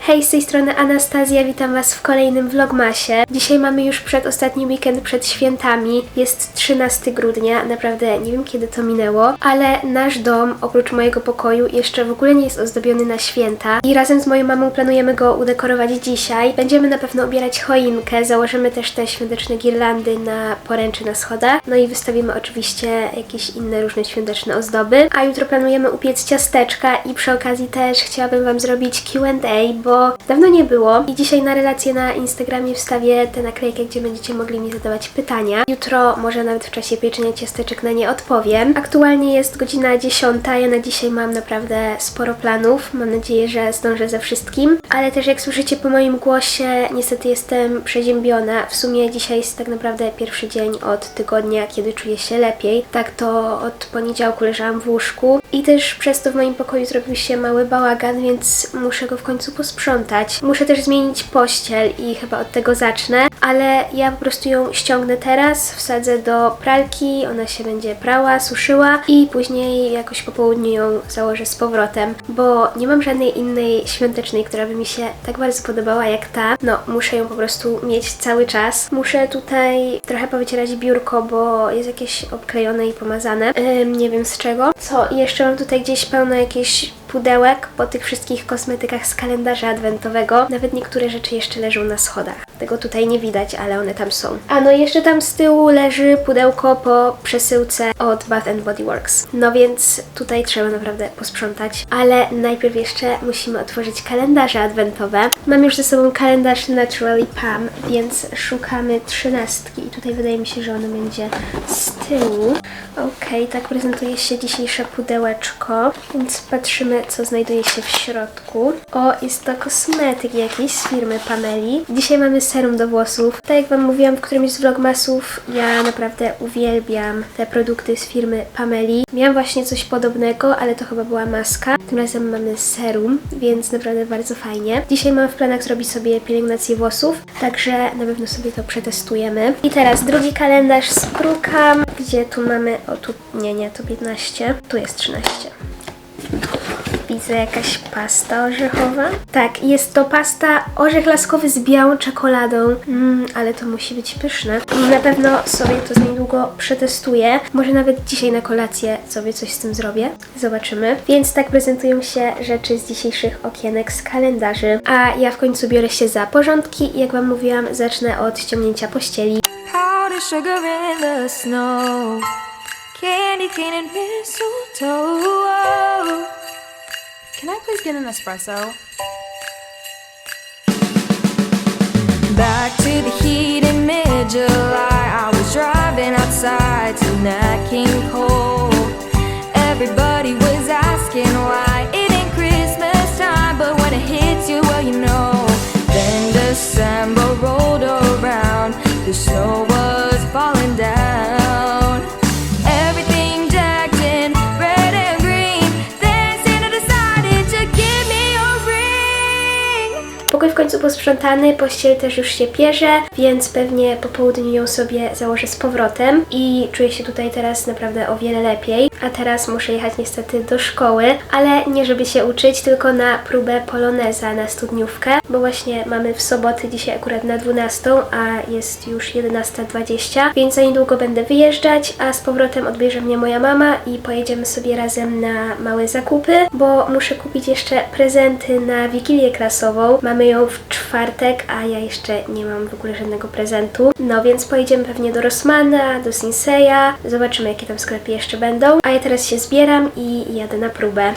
Hej, z tej strony Anastazja, witam Was w kolejnym vlogmasie. Dzisiaj mamy już przedostatni weekend przed świętami. Jest 13 grudnia, naprawdę nie wiem kiedy to minęło, ale nasz dom, oprócz mojego pokoju, jeszcze w ogóle nie jest ozdobiony na święta. I razem z moją mamą planujemy go udekorować dzisiaj. Będziemy na pewno ubierać choinkę, założymy też te świąteczne girlandy na poręczy na schodach. No i wystawimy oczywiście jakieś inne różne świąteczne ozdoby. A jutro planujemy upiec ciasteczka i przy okazji też chciałabym Wam zrobić Q&A, bo dawno nie było i dzisiaj na relację na Instagramie wstawię tę naklejkę, gdzie będziecie mogli mi zadawać pytania. Jutro może nawet w czasie pieczenia ciasteczek na nie odpowiem. Aktualnie jest godzina 10, ja na dzisiaj mam naprawdę sporo planów. Mam nadzieję, że zdążę ze wszystkim, ale też jak słyszycie po moim głosie, niestety jestem przeziębiona. W sumie dzisiaj jest tak naprawdę pierwszy dzień od tygodnia, kiedy czuję się lepiej. Tak to od poniedziałku leżałam w łóżku i też przez to w moim pokoju zrobił się mały bałagan, więc muszę go w końcu posprzątać. Muszę też zmienić pościel i chyba od tego zacznę, ale ja po prostu ją ściągnę teraz, wsadzę do pralki, ona się będzie prała, suszyła i później jakoś po południu ją założę z powrotem, bo nie mam żadnej innej świątecznej, która by mi się tak bardzo podobała jak ta. No, muszę ją po prostu mieć cały czas. Muszę tutaj trochę powycierać biurko, bo jest jakieś obklejone i pomazane. Nie wiem z czego. Co? I jeszcze mam tutaj gdzieś pełno jakichś pudełek po tych wszystkich kosmetykach z kalendarza adwentowego. Nawet niektóre rzeczy jeszcze leżą na schodach. Tego tutaj nie widać, ale one tam są. A no i jeszcze tam z tyłu leży pudełko po przesyłce od Bath & Body Works. No więc tutaj trzeba naprawdę posprzątać. Ale najpierw jeszcze musimy otworzyć kalendarze adwentowe. Mam już ze sobą kalendarz Naturally Pam, więc szukamy 13. I tutaj wydaje mi się, że ono będzie z tyłu. Okej, tak prezentuje się dzisiejsze pudełeczko, więc patrzymy, co znajduje się w środku. O, jest to kosmetyk jakiś z firmy Pameli. Dzisiaj mamy serum do włosów. Tak jak Wam mówiłam w którymś z vlogmasów, ja naprawdę uwielbiam te produkty z firmy Pameli. Miałam właśnie coś podobnego, ale to chyba była maska. Tym razem mamy serum, więc naprawdę bardzo fajnie. Dzisiaj mam w planach zrobić sobie pielęgnację włosów, także na pewno sobie to przetestujemy. I teraz drugi kalendarz z Krukam, gdzie tu mamy, o tu, nie, to 15, tu jest 13. Widzę jakaś pasta orzechowa. Tak, jest to pasta orzech laskowy z białą czekoladą. Ale to musi być pyszne. Na pewno sobie to za niedługo przetestuję. Może nawet dzisiaj na kolację sobie coś z tym zrobię. Zobaczymy. Więc tak prezentują się rzeczy z dzisiejszych okienek z kalendarzy. A ja w końcu biorę się za porządki i jak Wam mówiłam, zacznę od ściągnięcia pościeli. Powder sugar in the snow, candy cane and mistletoe. Can I please get an espresso? Back to the heat in mid-July, I was driving outside to Nat King Cole. Everybody was asking why it ain't Christmas time, but when it hits you, well you know. Then December rolled around, the snow was falling down. Everything decked in red and green, then Santa decided to give me a ring. Pokój w końcu posprzątany, pościel też już się pierze, więc pewnie po południu ją sobie założę z powrotem i czuję się tutaj teraz naprawdę o wiele lepiej. A teraz muszę jechać niestety do szkoły, ale nie żeby się uczyć, tylko na próbę poloneza na studniówkę, bo właśnie mamy w soboty dzisiaj akurat na 12, a jest już 11:20, więc za niedługo będę wyjeżdżać, a z powrotem odbierze mnie moja mama i pojedziemy sobie razem na małe zakupy, bo muszę kupić jeszcze prezenty na Wigilię klasową. Mamy ją w czwartek, a ja jeszcze nie mam w ogóle żadnego prezentu. No więc pojedziemy pewnie do Rossmana, do Sinseya, zobaczymy jakie tam sklepy jeszcze będą. A ja teraz się zbieram i jadę na próbę.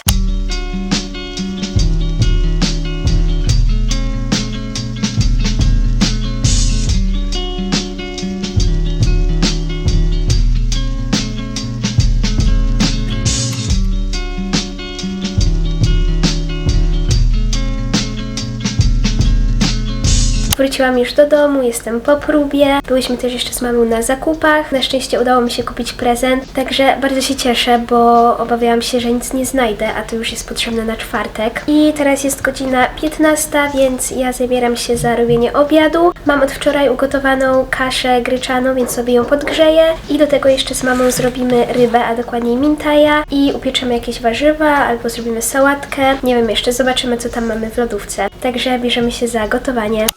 Wróciłam już do domu, jestem po próbie. Byłyśmy też jeszcze z mamą na zakupach. Na szczęście udało mi się kupić prezent, także bardzo się cieszę, bo obawiałam się, że nic nie znajdę, a to już jest potrzebne na czwartek. I teraz jest godzina 15, więc ja zabieram się za robienie obiadu. Mam od wczoraj ugotowaną kaszę gryczaną, więc sobie ją podgrzeję. I do tego jeszcze z mamą zrobimy rybę, a dokładniej mintaja. I upieczemy jakieś warzywa, albo zrobimy sałatkę. Nie wiem jeszcze, zobaczymy co tam mamy w lodówce. Także bierzemy się za gotowanie.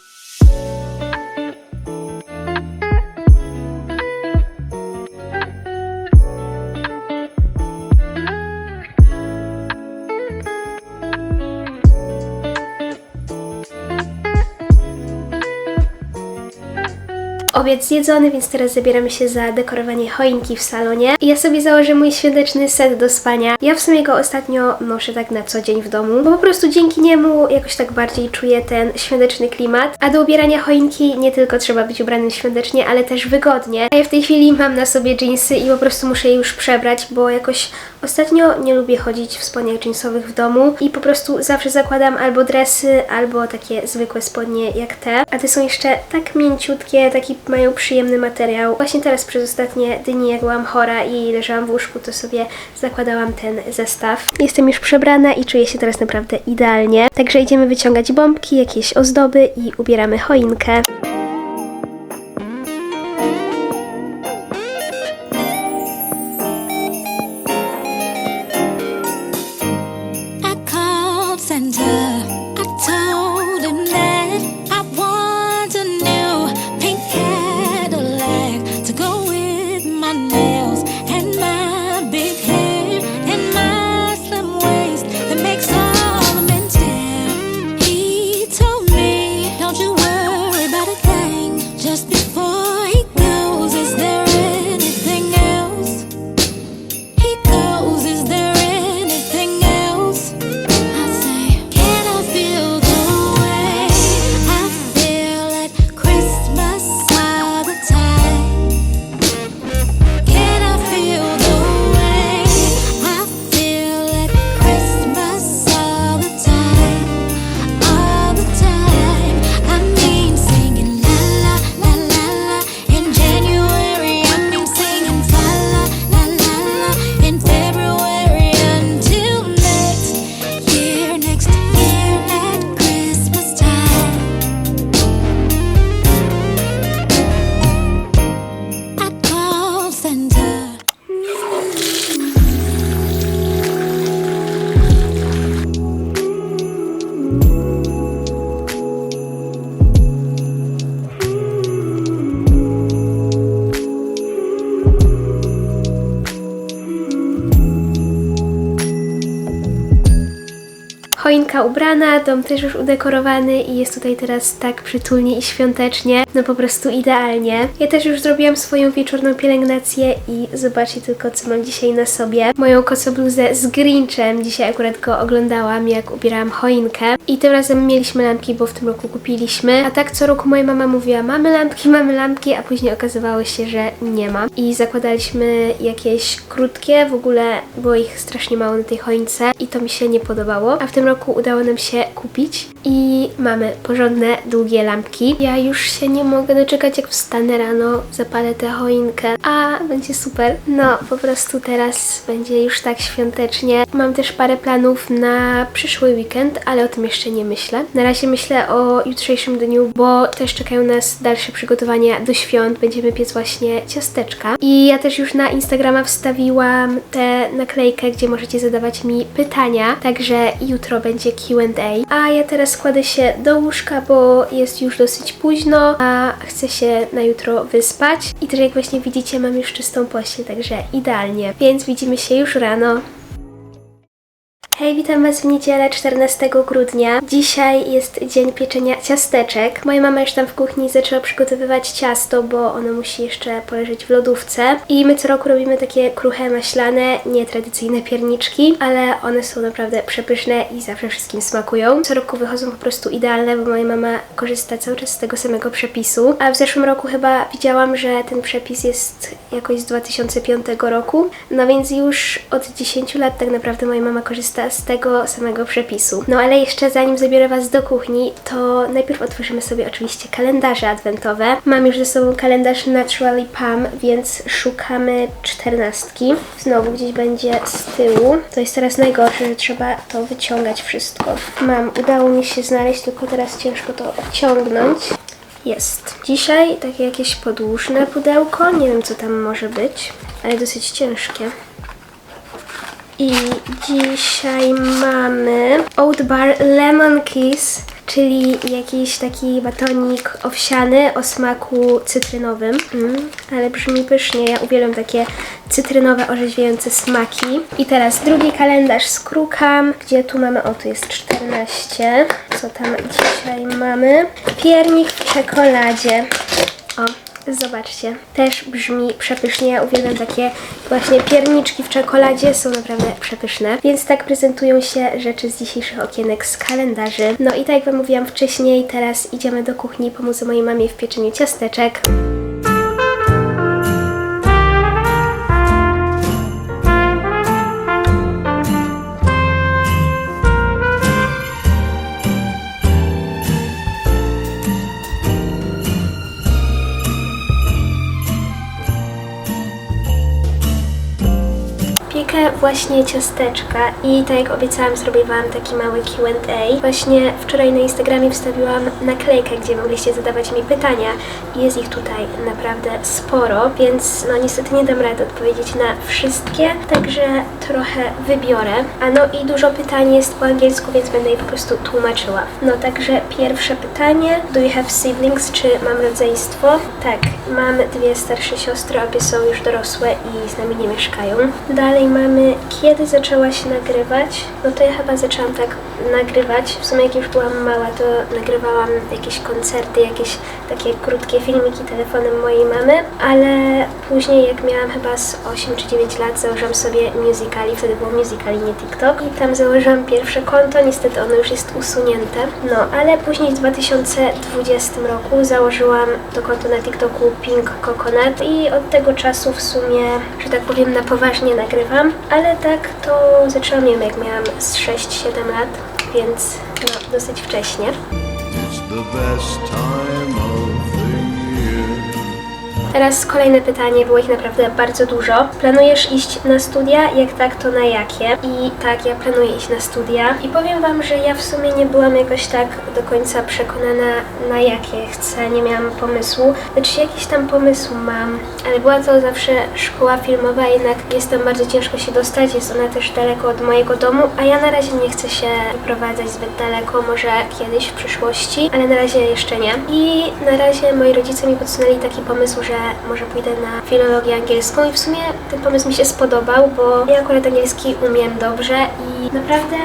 Obiad zjedzony, więc teraz zabieramy się za dekorowanie choinki w salonie. I ja sobie założę mój świąteczny set do spania. Ja w sumie go ostatnio noszę tak na co dzień w domu, bo po prostu dzięki niemu jakoś tak bardziej czuję ten świąteczny klimat. A do ubierania choinki nie tylko trzeba być ubranym świątecznie, ale też wygodnie. A ja w tej chwili mam na sobie dżinsy i po prostu muszę je już przebrać, bo jakoś ostatnio nie lubię chodzić w spodniach dżinsowych w domu i po prostu zawsze zakładam albo dresy, albo takie zwykłe spodnie jak te. A te są jeszcze tak mięciutkie, taki mają przyjemny materiał. Właśnie teraz przez ostatnie dni, jak byłam chora i leżałam w łóżku, to sobie zakładałam ten zestaw. Jestem już przebrana i czuję się teraz naprawdę idealnie. Także idziemy wyciągać bombki, jakieś ozdoby i ubieramy choinkę. Choinka ubrana, dom też już udekorowany i jest tutaj teraz tak przytulnie i świątecznie, no po prostu idealnie. Ja też już zrobiłam swoją wieczorną pielęgnację i zobaczcie tylko, co mam dzisiaj na sobie. Moją kocobluzę z Grinchem, dzisiaj akurat go oglądałam, jak ubierałam choinkę. I tym razem mieliśmy lampki, bo w tym roku kupiliśmy. A tak co roku moja mama mówiła, mamy lampki, a później okazywało się, że nie ma. I zakładaliśmy jakieś krótkie, w ogóle było ich strasznie mało na tej choince i to mi się nie podobało. A w tym roku udało nam się kupić i mamy porządne, długie lampki. Ja już się nie mogę doczekać, jak wstanę rano, zapalę tę choinkę, a będzie super. No, po prostu teraz będzie już tak świątecznie. Mam też parę planów na przyszły weekend, ale o tym jeszcze nie myślę. Na razie myślę o jutrzejszym dniu, bo też czekają nas dalsze przygotowania do świąt. Będziemy piec właśnie ciasteczka. I ja też już na Instagrama wstawiłam tę naklejkę, gdzie możecie zadawać mi pytania, także jutro będzie Q&A. A ja teraz kładę się do łóżka, bo jest już dosyć późno, a chcę się na jutro wyspać. I też jak właśnie widzicie, mam już czystą pościel, także idealnie. Więc widzimy się już rano. Hej, witam Was w niedzielę 14 grudnia. Dzisiaj jest dzień pieczenia ciasteczek. Moja mama już tam w kuchni zaczęła przygotowywać ciasto, bo ono musi jeszcze poleżeć w lodówce. I my co roku robimy takie kruche maślane, nietradycyjne pierniczki, ale one są naprawdę przepyszne i zawsze wszystkim smakują. Co roku wychodzą po prostu idealne, bo moja mama korzysta cały czas z tego samego przepisu. A w zeszłym roku chyba widziałam, że ten przepis jest jakoś z 2005 roku. No więc już od 10 lat tak naprawdę moja mama korzysta z tego samego przepisu. No ale jeszcze zanim zabiorę Was do kuchni, to najpierw otworzymy sobie oczywiście kalendarze adwentowe. Mam już ze sobą kalendarz Naturally Pam, więc szukamy 14. Znowu gdzieś będzie z tyłu. To jest teraz najgorsze, że trzeba to wyciągać wszystko. Udało mi się znaleźć, tylko teraz ciężko to odciągnąć. Jest. Dzisiaj takie jakieś podłużne pudełko, nie wiem co tam może być, ale dosyć ciężkie. I dzisiaj mamy Oat Bar Lemon Kiss, czyli jakiś taki batonik owsiany o smaku cytrynowym. Ale brzmi pysznie, ja uwielbiam takie cytrynowe, orzeźwiające smaki. I teraz drugi kalendarz z Krukam, gdzie tu mamy, o tu jest 14. Co tam dzisiaj mamy? Piernik w czekoladzie. O, zobaczcie, też brzmi przepysznie. Ja uwielbiam takie właśnie pierniczki w czekoladzie, są naprawdę przepyszne. Więc tak prezentują się rzeczy z dzisiejszych okienek z kalendarzy. No i tak jak Wam mówiłam wcześniej, teraz idziemy do kuchni pomóc mojej mamie w pieczeniu ciasteczek. Piekę właśnie ciasteczka i tak jak obiecałam, zrobię Wam taki mały Q&A. Właśnie wczoraj na Instagramie wstawiłam naklejkę, gdzie mogliście zadawać mi pytania i jest ich tutaj naprawdę sporo, więc no niestety nie dam rady odpowiedzieć na wszystkie, także trochę wybiorę. A no i dużo pytań jest po angielsku, więc będę je po prostu tłumaczyła. No także pierwsze pytanie: do you have siblings? Czy mam rodzeństwo? Tak, mam dwie starsze siostry, obie są już dorosłe i z nami nie mieszkają. Dalej mamy, kiedy zaczęłaś nagrywać? No to ja chyba zaczęłam tak nagrywać. W sumie jak już byłam mała, to nagrywałam jakieś koncerty, jakieś takie krótkie filmiki telefonem mojej mamy, ale później jak miałam chyba z 8 czy 9 lat, założyłam sobie Musical.ly, wtedy było Musical.ly, nie TikTok, i tam założyłam pierwsze konto, niestety ono już jest usunięte. No, ale później w 2020 roku założyłam to konto na TikToku Pink Coconut i od tego czasu w sumie, że tak powiem, na poważnie nagrywam, ale tak to zaczęłam, nie wiem, jak miałam z 6-7 lat, więc no, dosyć wcześnie. It's the best time of the year. Teraz kolejne pytanie, było ich naprawdę bardzo dużo. Planujesz iść na studia? Jak tak, to na jakie? I tak, ja planuję iść na studia. I powiem Wam, że ja w sumie nie byłam jakoś tak do końca przekonana, na jakie chcę. Nie miałam pomysłu. Znaczy jakiś tam pomysł mam, ale była to zawsze szkoła filmowa, jednak jest tam bardzo ciężko się dostać. Jest ona też daleko od mojego domu, a ja na razie nie chcę się wyprowadzać zbyt daleko, może kiedyś w przyszłości, ale na razie jeszcze nie. I na razie moi rodzice mi podsunęli taki pomysł, że może pójdę na filologię angielską i w sumie ten pomysł mi się spodobał, bo ja akurat angielski umiem dobrze i naprawdę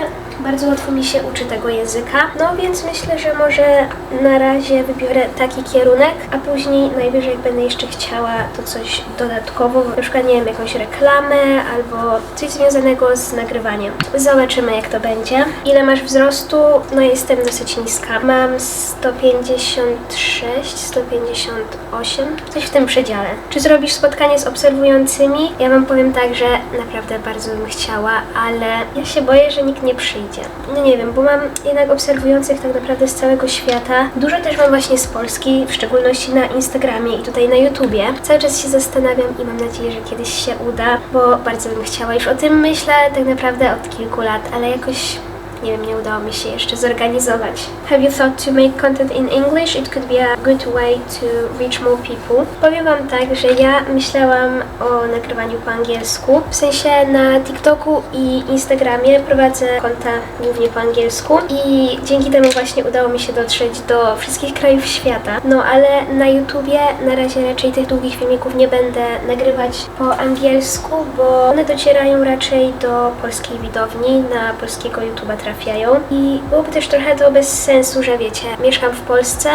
bardzo łatwo mi się uczy tego języka. No więc myślę, że może na razie wybiorę taki kierunek, a później najwyżej jak będę jeszcze chciała, to coś dodatkowo, na przykład nie wiem, jakąś reklamę albo coś związanego z nagrywaniem. Zobaczymy, jak to będzie. Ile masz wzrostu? No jestem dosyć niska. Mam 156, 158, coś w tym przedziale. Czy zrobisz spotkanie z obserwującymi? Ja Wam powiem tak, że naprawdę bardzo bym chciała, ale ja się boję, że nikt nie przyjdzie. No nie wiem, bo mam jednak obserwujących tak naprawdę z całego świata. Dużo też mam właśnie z Polski, w szczególności na Instagramie i tutaj na YouTubie. Cały czas się zastanawiam i mam nadzieję, że kiedyś się uda, bo bardzo bym chciała. Już o tym myślę tak naprawdę od kilku lat, ale jakoś nie wiem, nie udało mi się jeszcze zorganizować. Have you thought to make content in English? It could be a good way to reach more people. Powiem Wam tak, że ja myślałam o nagrywaniu po angielsku. W sensie na TikToku i Instagramie prowadzę konta głównie po angielsku i dzięki temu właśnie udało mi się dotrzeć do wszystkich krajów świata. No ale na YouTubie na razie raczej tych długich filmików nie będę nagrywać po angielsku, bo one docierają raczej do polskiej widowni, na polskiego YouTube'a trafiają i byłoby też trochę to bez sensu, że wiecie, mieszkam w Polsce,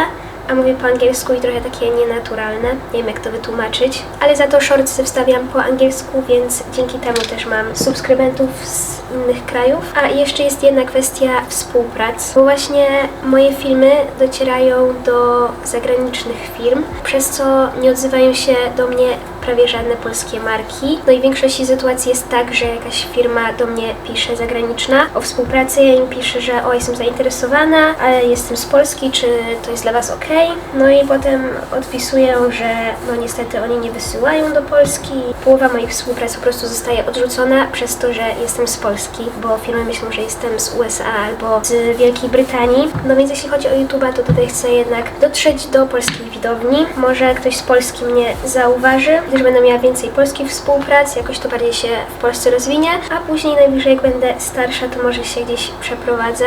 a mówię po angielsku i trochę takie nienaturalne. Nie wiem, jak to wytłumaczyć, ale za to shortsy wstawiam po angielsku, więc dzięki temu też mam subskrybentów z innych krajów. A jeszcze jest jedna kwestia współprac, bo właśnie moje filmy docierają do zagranicznych firm, przez co nie odzywają się do mnie prawie żadne polskie marki. No i w większości sytuacji jest tak, że jakaś firma do mnie pisze zagraniczna o współpracy, ja im piszę, że o, jestem zainteresowana, ale jestem z Polski, czy to jest dla Was ok? No i potem odpisują, że no niestety oni nie wysyłają do Polski. Połowa moich współprac po prostu zostaje odrzucona przez to, że jestem z Polski, bo firmy myślą, że jestem z USA albo z Wielkiej Brytanii. No więc jeśli chodzi o YouTube'a, to tutaj chcę jednak dotrzeć do polskiej widowni. Może ktoś z Polski mnie zauważy gdyż będę miała więcej polskich współprac, jakoś to bardziej się w Polsce rozwinie, a później najbliżej jak będę starsza, to może się gdzieś przeprowadzę.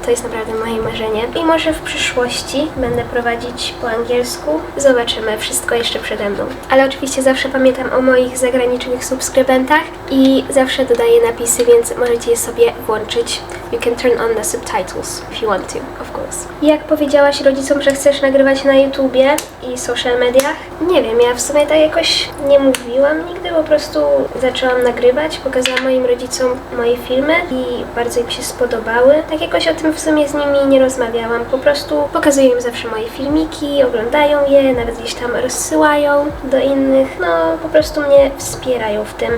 To jest naprawdę moje marzenie. I może w przyszłości będę prowadzić po angielsku. Zobaczymy, wszystko jeszcze przede mną. Ale oczywiście zawsze pamiętam o moich zagranicznych subskrybentach i zawsze dodaję napisy, więc możecie je sobie włączyć. You can turn on the subtitles if you want to, of course. Jak powiedziałaś rodzicom, że chcesz nagrywać na YouTubie i social mediach? Nie wiem, ja w sumie tak jakoś nie mówiłam nigdy, po prostu zaczęłam nagrywać, pokazałam moim rodzicom moje filmy i bardzo im się spodobały. Tak jakoś o tym w sumie z nimi nie rozmawiałam, po prostu pokazuję im zawsze moje filmiki, oglądają je, nawet gdzieś tam rozsyłają do innych, no po prostu mnie wspierają w tym.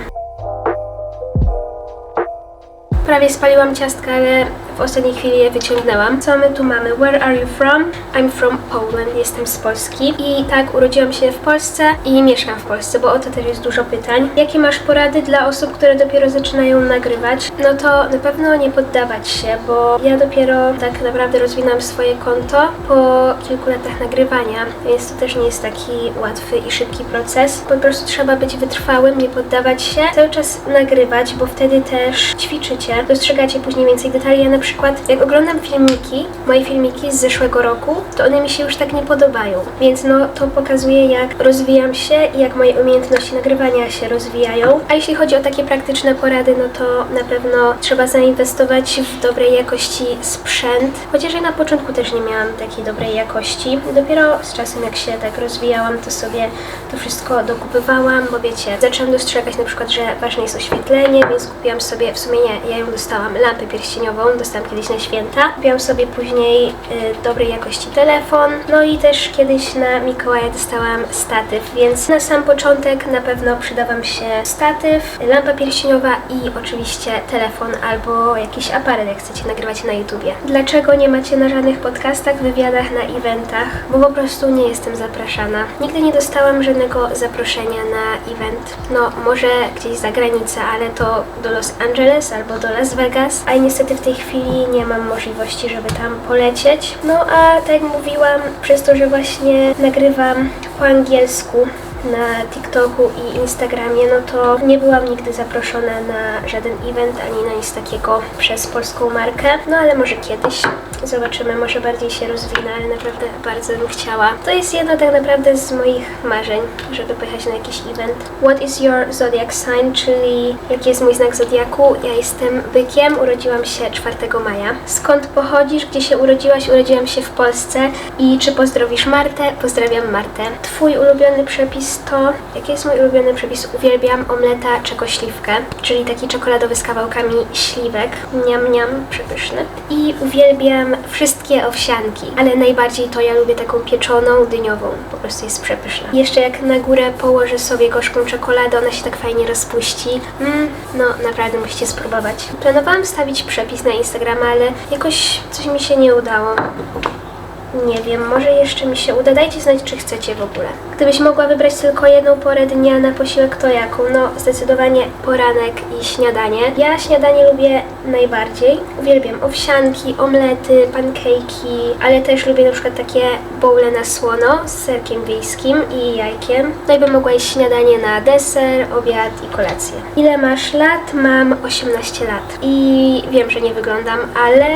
Prawie spaliłam ciastka, ale w ostatniej chwili je wyciągnęłam. Co my tu mamy? Where are you from? I'm from Poland. Jestem z Polski. I tak, urodziłam się w Polsce i mieszkam w Polsce, bo o to też jest dużo pytań. Jakie masz porady dla osób, które dopiero zaczynają nagrywać? No to na pewno nie poddawać się, bo ja dopiero tak naprawdę rozwinęłam swoje konto po kilku latach nagrywania, więc to też nie jest taki łatwy i szybki proces. Po prostu trzeba być wytrwałym, nie poddawać się, cały czas nagrywać, bo wtedy też ćwiczycie, dostrzegacie później więcej detali. Ja na przykład jak oglądam filmiki, moje filmiki z zeszłego roku, to one mi się już tak nie podobają, więc no to pokazuje, jak rozwijam się i jak moje umiejętności nagrywania się rozwijają. A jeśli chodzi o takie praktyczne porady, no to na pewno trzeba zainwestować w dobrej jakości sprzęt, chociaż ja na początku też nie miałam takiej dobrej jakości. Dopiero z czasem, jak się tak rozwijałam, to sobie to wszystko dokupywałam, bo wiecie, zaczęłam dostrzegać na przykład, że ważne jest oświetlenie, więc kupiłam sobie, w sumie nie, ja ją dostałam, lampę pierścieniową, dostałam kiedyś na święta. Kupiłam sobie później dobrej jakości telefon, no i też kiedyś na Mikołaja dostałam statyw, więc na sam początek na pewno przyda Wam się statyw, lampa pierścieniowa i oczywiście telefon albo jakiś aparat, jak chcecie nagrywać na YouTubie. Dlaczego nie macie na żadnych podcastach, wywiadach, na eventach? Bo po prostu nie jestem zapraszana. Nigdy nie dostałam żadnego zaproszenia na event. No, może gdzieś za granicę, ale to do Los Angeles albo do Las Vegas, a niestety w tej chwili nie mam możliwości, żeby tam polecieć. No a tak jak mówiłam, przez to, że właśnie nagrywam po angielsku na TikToku i Instagramie, no to nie byłam nigdy zaproszona na żaden event ani na nic takiego przez polską markę. No ale może kiedyś. Zobaczymy, może bardziej się rozwinę, ale naprawdę bardzo bym chciała. To jest jedno tak naprawdę z moich marzeń, żeby pojechać na jakiś event. What is your zodiac sign, czyli jaki jest mój znak zodiaku? Ja jestem bykiem, urodziłam się 4 maja. Skąd pochodzisz? Gdzie się urodziłaś? Urodziłam się w Polsce. I czy pozdrowisz Martę? Pozdrawiam Martę. Twój ulubiony przepis to... Jaki jest mój ulubiony przepis? Uwielbiam omleta czekośliwkę, czyli taki czekoladowy z kawałkami śliwek. Niam, niam, przepyszny. I uwielbiam wszystkie owsianki, ale najbardziej to ja lubię taką pieczoną, dyniową. Po prostu jest przepyszna. Jeszcze jak na górę położę sobie gorzką czekoladę, ona się tak fajnie rozpuści. No naprawdę musicie spróbować. Planowałam wstawić przepis na Instagrama, ale jakoś coś mi się nie udało. Nie wiem, może jeszcze mi się uda. Dajcie znać, czy chcecie w ogóle. Gdybyś mogła wybrać tylko jedną porę dnia na posiłek, to jaką? No, zdecydowanie poranek i śniadanie. Ja śniadanie lubię najbardziej. Uwielbiam owsianki, omlety, pankejki, ale też lubię na przykład takie bowle na słono z serkiem wiejskim i jajkiem. No i bym mogła jeść śniadanie na deser, obiad i kolację. Ile masz lat? Mam 18 lat. I wiem, że nie wyglądam, ale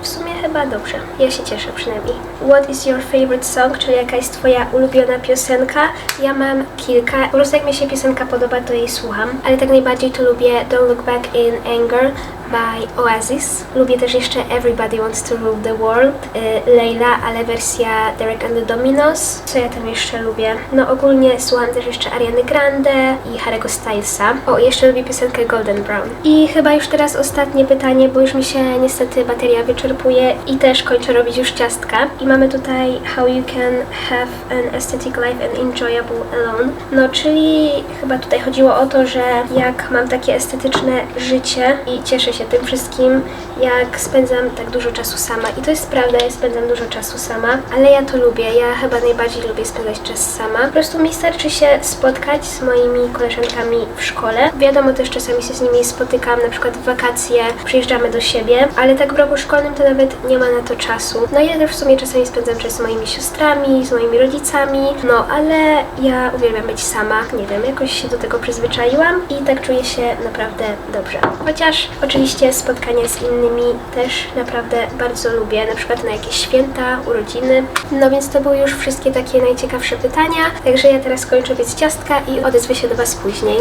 w sumie chyba dobrze. Ja się cieszę przynajmniej. What is your favorite song? Czyli jaka jest Twoja ulubiona piosenka? Ja mam kilka. Po prostu jak mi się piosenka podoba, to jej słucham. Ale tak najbardziej to lubię Don't Look Back in Anger by Oasis. Lubię też jeszcze Everybody Wants to Rule the World, Layla, ale wersja Derek and the Dominos. Co ja tam jeszcze lubię? No ogólnie słucham też jeszcze Ariany Grande i Harry'ego Stylesa. O, jeszcze lubię piosenkę Golden Brown. I chyba już teraz ostatnie pytanie, bo już mi się niestety bateria wyczerpuje i też kończę robić już ciastka. I mamy tutaj How you can have an aesthetic life and enjoyable alone. No, czyli chyba tutaj chodziło o to, że jak mam takie estetyczne życie i cieszę się się tym wszystkim, jak spędzam tak dużo czasu sama. I to jest prawda, ja spędzam dużo czasu sama, ale ja to lubię. Ja chyba najbardziej lubię spędzać czas sama. Po prostu mi starczy się spotkać z moimi koleżankami w szkole. Wiadomo, też czasami się z nimi spotykam, na przykład w wakacje, przyjeżdżamy do siebie, ale tak w roku szkolnym to nawet nie ma na to czasu. No ja też w sumie czasami spędzam czas z moimi siostrami, z moimi rodzicami, no ale ja uwielbiam być sama. Nie wiem, jakoś się do tego przyzwyczaiłam i tak czuję się naprawdę dobrze. Chociaż oczywiście spotkania z innymi też naprawdę bardzo lubię, na przykład na jakieś święta, urodziny. No więc to były już wszystkie takie najciekawsze pytania, także ja teraz kończę piec ciastka i odezwę się do Was później.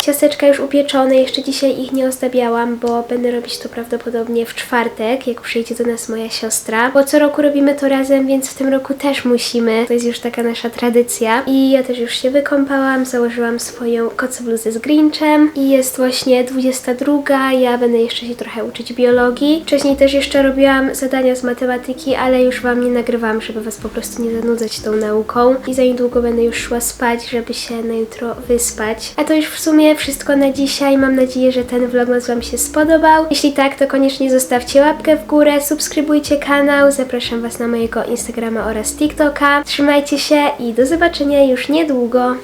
Ciasteczka już upieczone, jeszcze dzisiaj ich nie ozdabiałam, bo będę robić to prawdopodobnie w czwartek, jak przyjdzie do nas moja siostra. Bo co roku robimy to razem, więc w tym roku też musimy. To jest już taka nasza tradycja. I ja też już się wykąpałam, założyłam swoją kocobluzę z Grinchem i jest właśnie 22. Ja będę jeszcze się trochę uczyć biologii. Wcześniej też jeszcze robiłam zadania z matematyki, ale już Wam nie nagrywam, żeby Was po prostu nie zanudzać tą nauką. I za niedługo będę już szła spać, żeby się na jutro wyspać. A to już w sumie wszystko na dzisiaj. Mam nadzieję, że ten vlogmas Wam się spodobał. Jeśli tak, to koniecznie zostawcie łapkę w górę, subskrybujcie kanał, zapraszam Was na mojego Instagrama oraz TikToka. Trzymajcie się i do zobaczenia już niedługo.